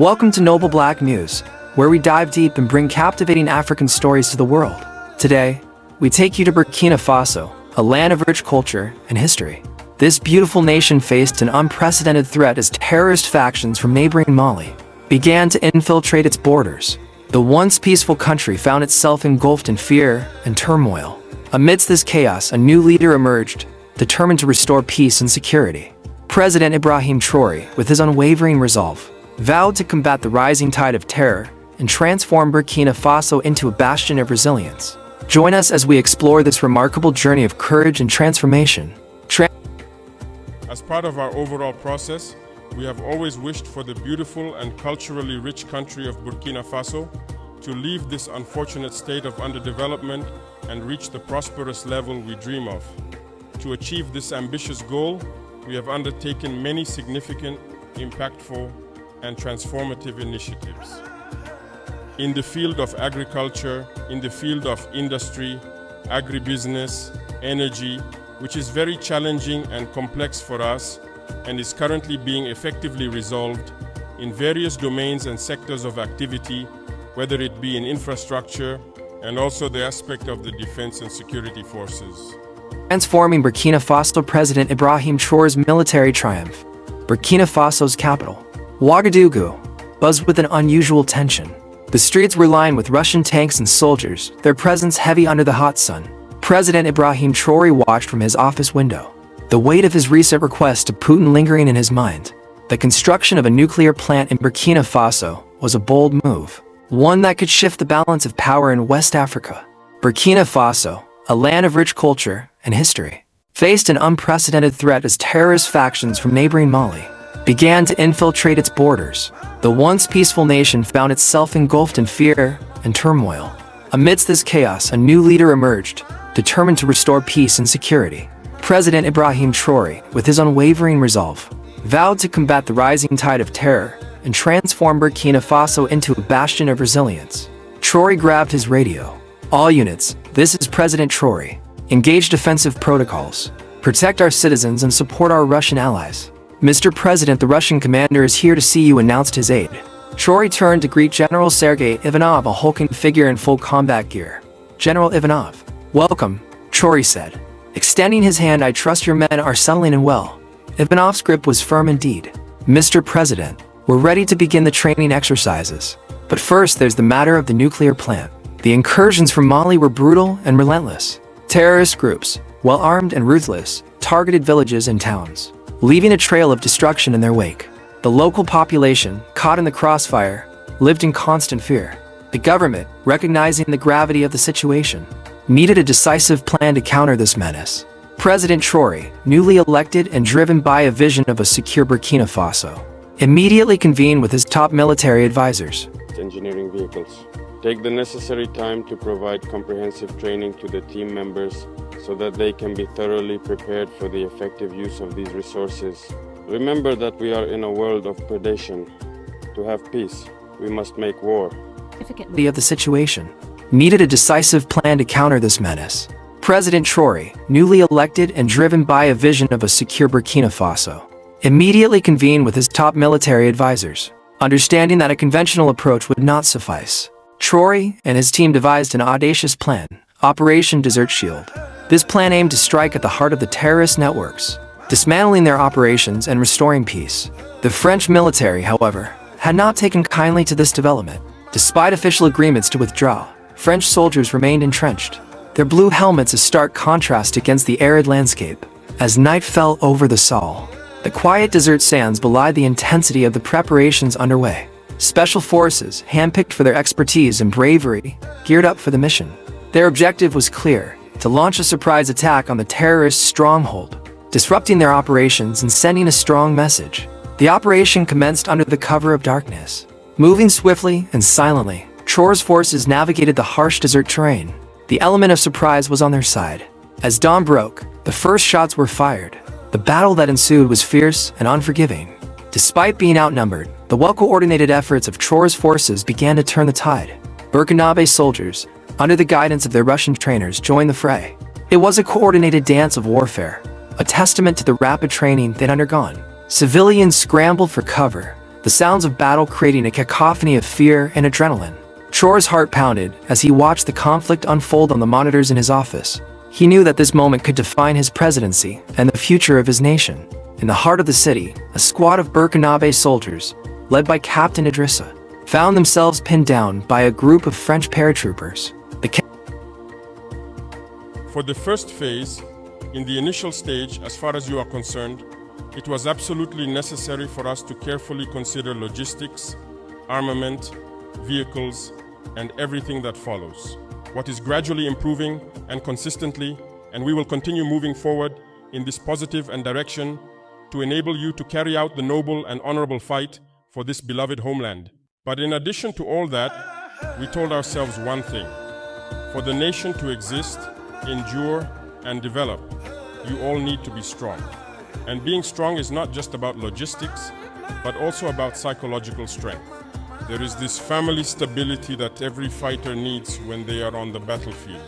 Welcome to NobleBlackNews, where we dive deep and bring captivating African stories to the world. Today, we take you to Burkina Faso, a land of rich culture and history. This beautiful nation faced an unprecedented threat as terrorist factions from neighboring Mali began to infiltrate its borders. The once peaceful country found itself engulfed in fear and turmoil. Amidst this chaos, a new leader emerged, determined to restore peace and security. President Ibrahim Traoré, with his unwavering resolve, vowed to combat the rising tide of terror and transform Burkina Faso into a bastion of resilience. Join us as we explore this remarkable journey of courage and transformation. As part of our overall process, we have always wished for the beautiful and culturally rich country of Burkina Faso to leave this unfortunate state of underdevelopment and reach the prosperous level we dream of. To achieve this ambitious goal, we have undertaken many significant, impactful, and transformative initiatives. In the field of agriculture, in the field of industry, agribusiness, energy, which is very challenging and complex for us and is currently being effectively resolved in various domains and sectors of activity, whether it be in infrastructure and also the aspect of the defense and security forces. Transforming Burkina Faso. President Ibrahim Traoré's military triumph. Burkina Faso's capital, Ouagadougou, buzzed with an unusual tension. The streets were lined with Russian tanks and soldiers, their presence heavy under the hot sun. President Ibrahim Traoré watched from his office window, the weight of his recent request to Putin lingering in his mind. The construction of a nuclear plant in Burkina Faso was a bold move, one that could shift the balance of power in West Africa. Burkina Faso, a land of rich culture and history, faced an unprecedented threat as terrorist factions from neighboring Mali began to infiltrate its borders. The once peaceful nation found itself engulfed in fear and turmoil. Amidst this chaos, a new leader emerged, determined to restore peace and security. President Ibrahim Traoré, with his unwavering resolve, vowed to combat the rising tide of terror and transform Burkina Faso into a bastion of resilience. Traoré grabbed his radio. All units, this is President Traoré. Engage defensive protocols, protect our citizens and support our Russian allies. Mr. President, the Russian commander is here to see you, announced his aide. Traoré turned to greet General Sergei Ivanov, a hulking figure in full combat gear. General Ivanov, welcome, Traoré said, extending his hand. I trust your men are settling in well. Ivanov's grip was firm indeed. Mr. President, we're ready to begin the training exercises. But first, there's the matter of the nuclear plant. The incursions from Mali were brutal and relentless. Terrorist groups, well-armed and ruthless, targeted villages and towns, leaving a trail of destruction in their wake. The local population, caught in the crossfire, lived in constant fear. The government, recognizing the gravity of the situation, needed a decisive plan to counter this menace. President Traoré, newly elected and driven by a vision of a secure Burkina Faso, immediately convened with his top military advisors. Engineering vehicles. Take the necessary time to provide comprehensive training to the team members so that they can be thoroughly prepared for the effective use of these resources. Remember that we are in a world of predation. To have peace, we must make war. Of the situation, needed a decisive plan to counter this menace. President Traoré, newly elected and driven by a vision of a secure Burkina Faso, immediately convened with his top military advisors. Understanding that a conventional approach would not suffice, Traoré and his team devised an audacious plan, Operation Desert Shield. This plan aimed to strike at the heart of the terrorist networks, dismantling their operations and restoring peace. The French military, however, had not taken kindly to this development. Despite official agreements to withdraw, French soldiers remained entrenched, their blue helmets a stark contrast against the arid landscape. As night fell over the Sahel, the quiet desert sands belied the intensity of the preparations underway. Special forces, handpicked for their expertise and bravery, geared up for the mission. Their objective was clear: to launch a surprise attack on the terrorist stronghold, disrupting their operations and sending a strong message. The operation commenced under the cover of darkness. Moving swiftly and silently, Traoré's forces navigated the harsh desert terrain. The element of surprise was on their side. As dawn broke, the first shots were fired. The battle that ensued was fierce and unforgiving. Despite being outnumbered, the well-coordinated efforts of Traoré's forces began to turn the tide. Burkinabe soldiers, under the guidance of their Russian trainers, joined the fray. It was a coordinated dance of warfare, a testament to the rapid training they'd undergone. Civilians scrambled for cover, the sounds of battle creating a cacophony of fear and adrenaline. Traoré's heart pounded as he watched the conflict unfold on the monitors in his office. He knew that this moment could define his presidency and the future of his nation. In the heart of the city, a squad of Burkina Faso soldiers, led by Captain Idrissa, found themselves pinned down by a group of French paratroopers. For the first phase, in the initial stage, as far as you are concerned, it was absolutely necessary for us to carefully consider logistics, armament, vehicles, and everything that follows. What is gradually improving and consistently, and we will continue moving forward in this positive and direction to enable you to carry out the noble and honorable fight for this beloved homeland. But in addition to all that, we told ourselves one thing: for the nation to exist, endure, and develop, you all need to be strong. And being strong is not just about logistics, but also about psychological strength. There is this family stability that every fighter needs when they are on the battlefield.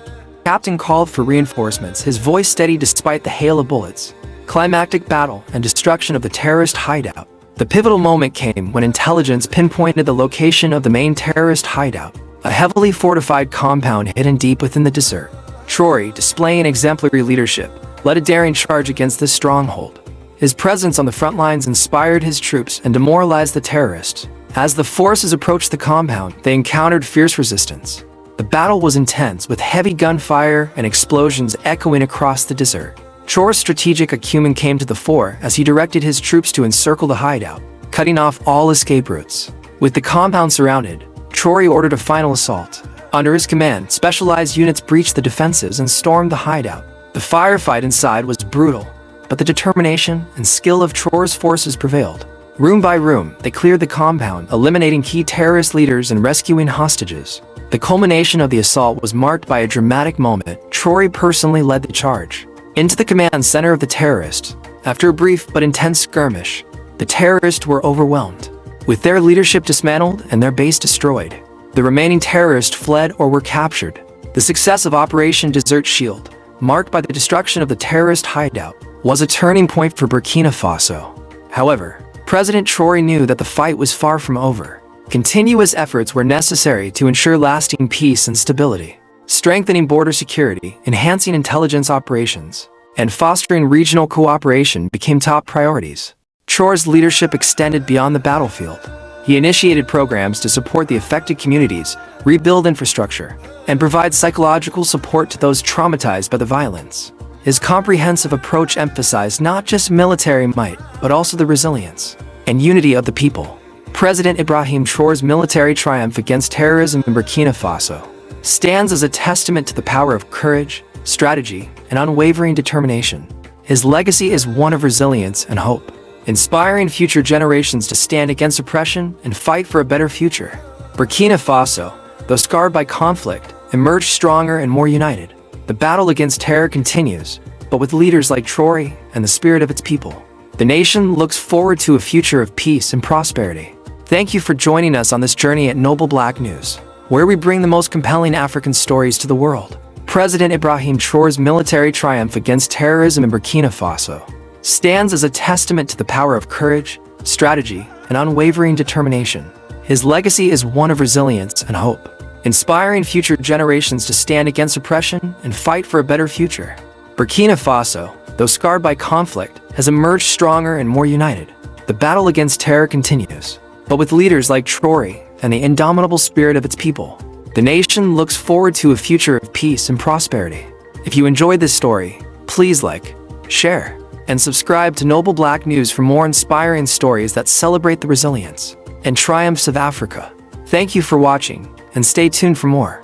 Captain called for reinforcements, his voice steady despite the hail of bullets. Climactic battle and destruction of the terrorist hideout. The pivotal moment came when intelligence pinpointed the location of the main terrorist hideout, a heavily fortified compound hidden deep within the desert. Traoré, displaying exemplary leadership, led a daring charge against this stronghold. His presence on the front lines inspired his troops and demoralized the terrorists. As the forces approached the compound, they encountered fierce resistance. The battle was intense, with heavy gunfire and explosions echoing across the desert. Traoré's strategic acumen came to the fore as he directed his troops to encircle the hideout, cutting off all escape routes. With the compound surrounded, Traoré ordered a final assault. Under his command, specialized units breached the defenses and stormed the hideout. The firefight inside was brutal, but the determination and skill of Traoré's forces prevailed. Room by room, they cleared the compound, eliminating key terrorist leaders and rescuing hostages. The culmination of the assault was marked by a dramatic moment. Traoré personally led the charge into the command center of the terrorists. After a brief but intense skirmish, the terrorists were overwhelmed. With their leadership dismantled and their base destroyed, the remaining terrorists fled or were captured. The success of Operation Desert Shield, marked by the destruction of the terrorist hideout, was a turning point for Burkina Faso. However, President Traoré knew that the fight was far from over. Continuous efforts were necessary to ensure lasting peace and stability. Strengthening border security, enhancing intelligence operations, and fostering regional cooperation became top priorities. Traoré's leadership extended beyond the battlefield. He initiated programs to support the affected communities, rebuild infrastructure, and provide psychological support to those traumatized by the violence. His comprehensive approach emphasized not just military might, but also the resilience and unity of the people. President Ibrahim Traoré's military triumph against terrorism in Burkina Faso stands as a testament to the power of courage, strategy, and unwavering determination. His legacy is one of resilience and hope, inspiring future generations to stand against oppression and fight for a better future. Burkina Faso, though scarred by conflict, emerged stronger and more united. The battle against terror continues, but with leaders like Traoré and the spirit of its people, the nation looks forward to a future of peace and prosperity. Thank you for joining us on this journey at NobleBlackNews, where we bring the most compelling African stories to the world. President Ibrahim Traoré's military triumph against terrorism in Burkina Faso stands as a testament to the power of courage, strategy, and unwavering determination. His legacy is one of resilience and hope, inspiring future generations to stand against oppression and fight for a better future. Burkina Faso, though scarred by conflict, has emerged stronger and more united. The battle against terror continues, but with leaders like Traoré and the indomitable spirit of its people, the nation looks forward to a future of peace and prosperity. If you enjoyed this story, please like, share, and subscribe to NobleBlackNews for more inspiring stories that celebrate the resilience and triumphs of Africa. Thank you for watching, and stay tuned for more.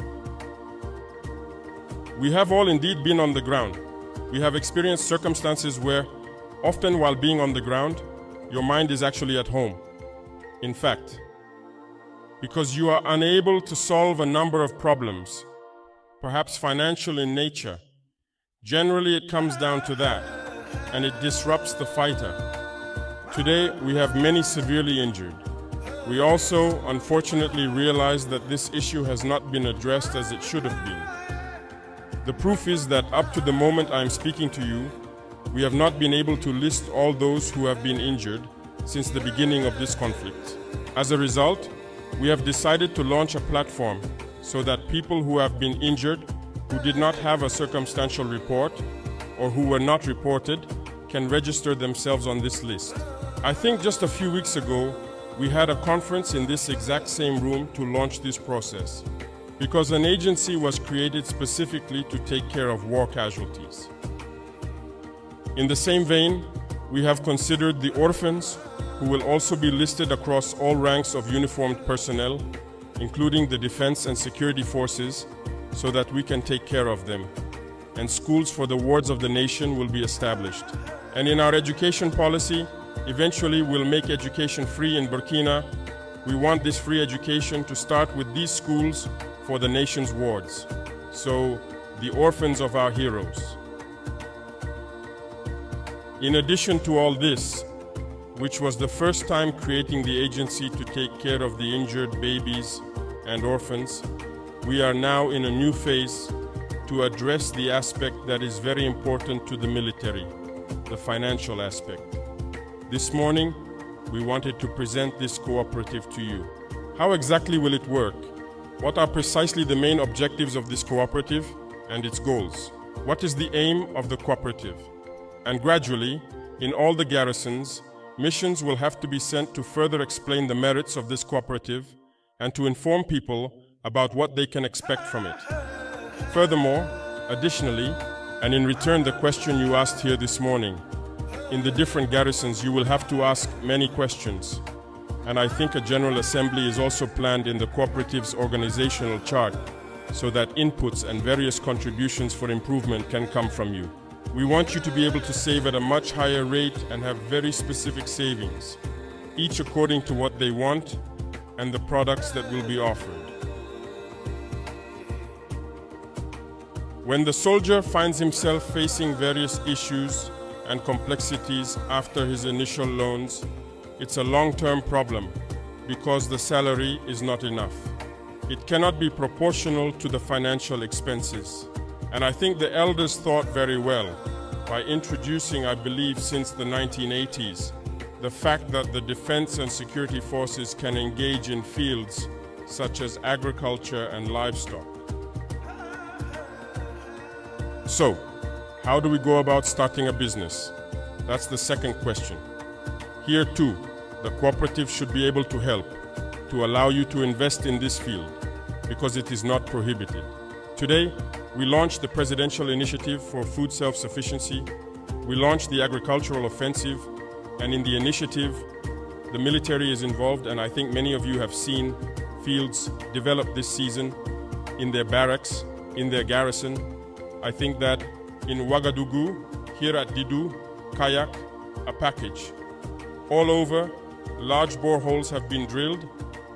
We have all indeed been on the ground. We have experienced circumstances where, often while being on the ground, your mind is actually at home. In fact, because you are unable to solve a number of problems, perhaps financial in nature. Generally, it comes down to that, and it disrupts the fighter. Today, we have many severely injured. We also, unfortunately, realize that this issue has not been addressed as it should have been. The proof is that up to the moment I am speaking to you, we have not been able to list all those who have been injured, since the beginning of this conflict. As a result, we have decided to launch a platform so that people who have been injured, who did not have a circumstantial report, or who were not reported, can register themselves on this list. I think just a few weeks ago, we had a conference in this exact same room to launch this process, because an agency was created specifically to take care of war casualties. In the same vein, we have considered the orphans, who will also be listed across all ranks of uniformed personnel, including the defense and security forces, so that we can take care of them. And schools for the wards of the nation will be established. And in our education policy, eventually we'll make education free in Burkina. We want this free education to start with these schools for the nation's wards. So, the orphans of our heroes. In addition to all this, which was the first time creating the agency to take care of the injured babies and orphans, we are now in a new phase to address the aspect that is very important to the military, the financial aspect. This morning, we wanted to present this cooperative to you. How exactly will it work? What are precisely the main objectives of this cooperative and its goals? What is the aim of the cooperative? And gradually, in all the garrisons, missions will have to be sent to further explain the merits of this cooperative and to inform people about what they can expect from it. Furthermore, additionally, and in return the question you asked here this morning, in the different garrisons you will have to ask many questions. And I think a General Assembly is also planned in the cooperative's organizational chart so that inputs and various contributions for improvement can come from you. We want you to be able to save at a much higher rate and have very specific savings, each according to what they want and the products that will be offered. When the soldier finds himself facing various issues and complexities after his initial loans, it's a long-term problem because the salary is not enough. It cannot be proportional to the financial expenses. And I think the elders thought very well by introducing, I believe since the 1980s, the fact that the defense and security forces can engage in fields such as agriculture and livestock. So, how do we go about starting a business? That's the second question. Here too, the cooperative should be able to help, to allow you to invest in this field, because it is not prohibited. Today, we launched the Presidential Initiative for Food Self-Sufficiency. We launched the Agricultural Offensive, and in the initiative, the military is involved, and I think many of you have seen fields developed this season in their barracks, in their garrison. I think that in Ouagadougou, here at Didou, Kayak, a package. All over, large boreholes have been drilled,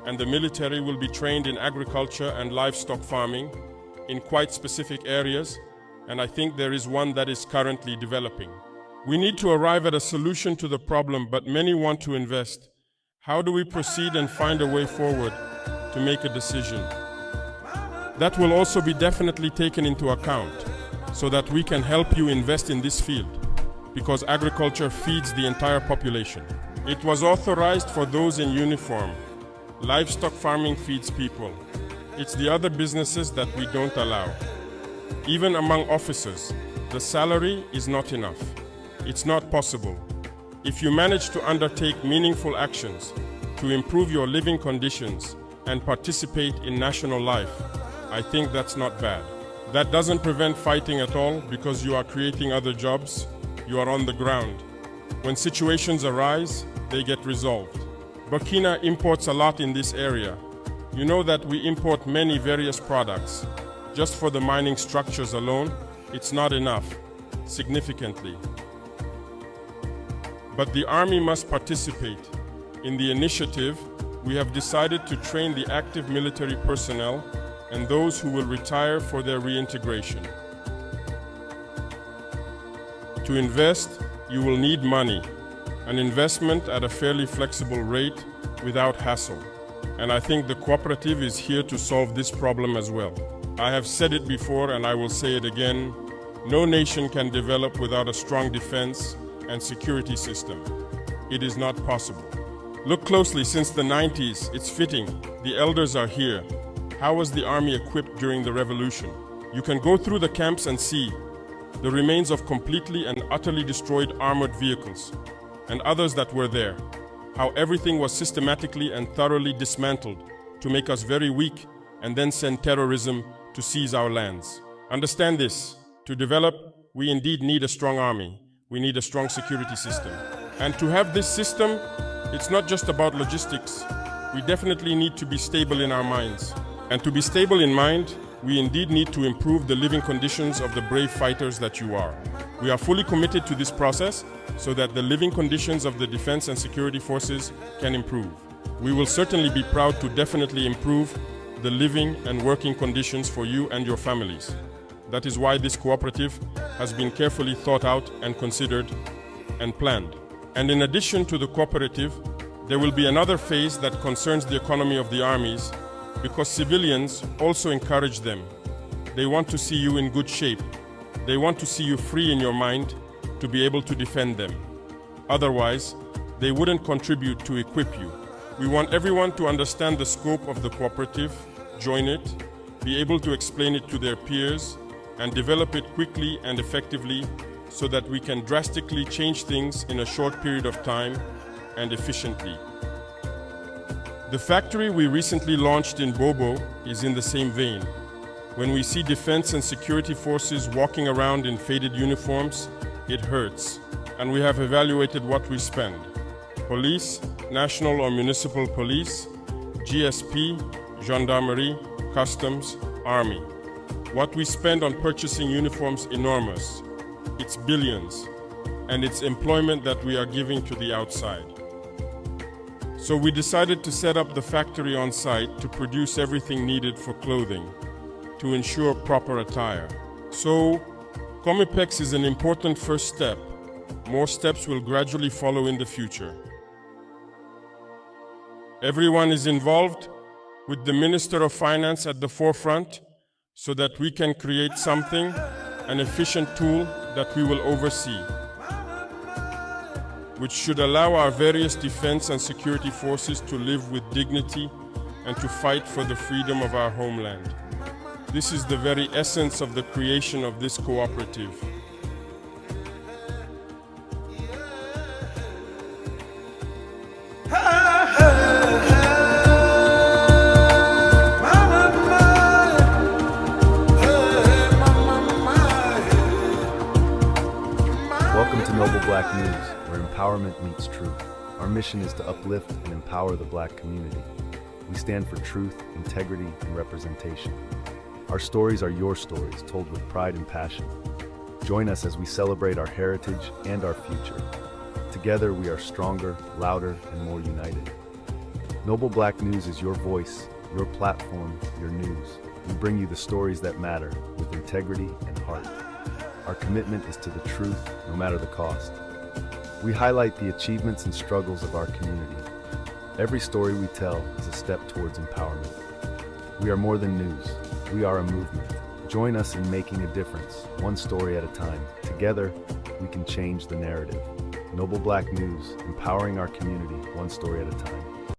and the military will be trained in agriculture and livestock farming in quite specific areas, and I think there is one that is currently developing. We need to arrive at a solution to the problem, but many want to invest. How do we proceed and find a way forward to make a decision? That will also be definitely taken into account so that we can help you invest in this field, because agriculture feeds the entire population. It was authorized for those in uniform. Livestock farming feeds people. It's the other businesses that we don't allow. Even among officers, the salary is not enough. It's not possible. If you manage to undertake meaningful actions to improve your living conditions and participate in national life, I think that's not bad. That doesn't prevent fighting at all because you are creating other jobs, you are on the ground. When situations arise, they get resolved. Burkina imports a lot in this area. You know that we import many various products. Just for the mining structures alone, it's not enough, significantly. But the army must participate. In the initiative, we have decided to train the active military personnel and those who will retire for their reintegration. To invest, you will need money, an investment at a fairly flexible rate without hassle. And I think the cooperative is here to solve this problem as well. I have said it before and I will say it again. No nation can develop without a strong defense and security system. it is not possible. Look closely, since the 90s, it's fitting. The elders are here. How was the army equipped during the revolution? You can go through the camps and see the remains of completely and utterly destroyed armored vehicles, and others that were there. How everything was systematically and thoroughly dismantled to make us very weak and then send terrorism to seize our lands. Understand this. To develop, we indeed need a strong army. We need a strong security system. And to have this system, it's not just about logistics. We definitely need to be stable in our minds. And to be stable in mind, we indeed need to improve the living conditions of the brave fighters that you are. We are fully committed to this process so that the living conditions of the defense and security forces can improve. We will certainly be proud to definitely improve the living and working conditions for you and your families. That is why this cooperative has been carefully thought out and considered and planned. And in addition to the cooperative, there will be another phase that concerns the economy of the armies, because civilians also encourage them. They want to see you in good shape. They want to see you free in your mind to be able to defend them. Otherwise, they wouldn't contribute to equip you. We want everyone to understand the scope of the cooperative, join it, be able to explain it to their peers, and develop it quickly and effectively so that we can drastically change things in a short period of time and efficiently. The factory we recently launched in Bobo is in the same vein. When we see defense and security forces walking around in faded uniforms, it hurts, and we have evaluated what we spend. Police, national or municipal police, GSP, gendarmerie, customs, army. What we spend on purchasing uniforms enormous. It's billions, and it's employment that we are giving to the outside. So we decided to set up the factory on site to produce everything needed for clothing, to ensure proper attire. So, Comipex is an important first step. More steps will gradually follow in the future. Everyone is involved, with the Minister of Finance at the forefront, so that we can create something, an efficient tool that we will oversee, which should allow our various defense and security forces to live with dignity and to fight for the freedom of our homeland. This is the very essence of the creation of this cooperative. Welcome to Noble Black News, where empowerment meets truth. Our mission is to uplift and empower the Black community. We stand for truth, integrity, and representation. Our stories are your stories, told with pride and passion. Join us as we celebrate our heritage and our future. Together, we are stronger, louder, and more united. Noble Black News is your voice, your platform, your news. We bring you the stories that matter, with integrity and heart. Our commitment is to the truth, no matter the cost. We highlight the achievements and struggles of our community. Every story we tell is a step towards empowerment. We are more than news. We are a movement. Join us in making a difference, one story at a time. Together, we can change the narrative. Noble Black News, empowering our community, one story at a time.